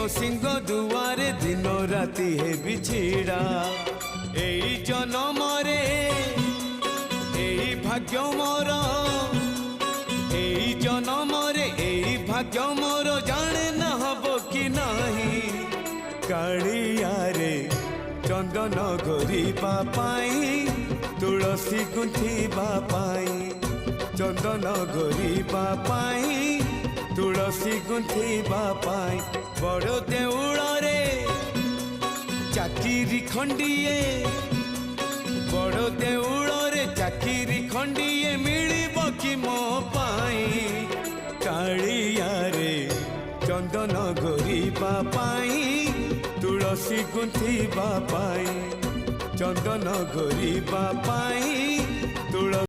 सिंह दुआरे दिन राति हे बिछिड़ा एई जन्म रे एई भाग्य मोर एई जन्म रे एई भाग्य मोर जाने न हबो कि नहीं कालिया रे चंदन घोरिबा पाई तुलसी गुंथिबा पाई चंदन घोरिबा पाई तुलसी गुंथिबा पाई बड़ देउल रे चाकिरी खंडिए बड़ देउल रे चाकिरी खंडिए मिलिब कि मो पाई कालिया रे चंदन घोरिबा पाई तुलसी गुंथिबा पाई चंदन घोरिबा पाई तुलसी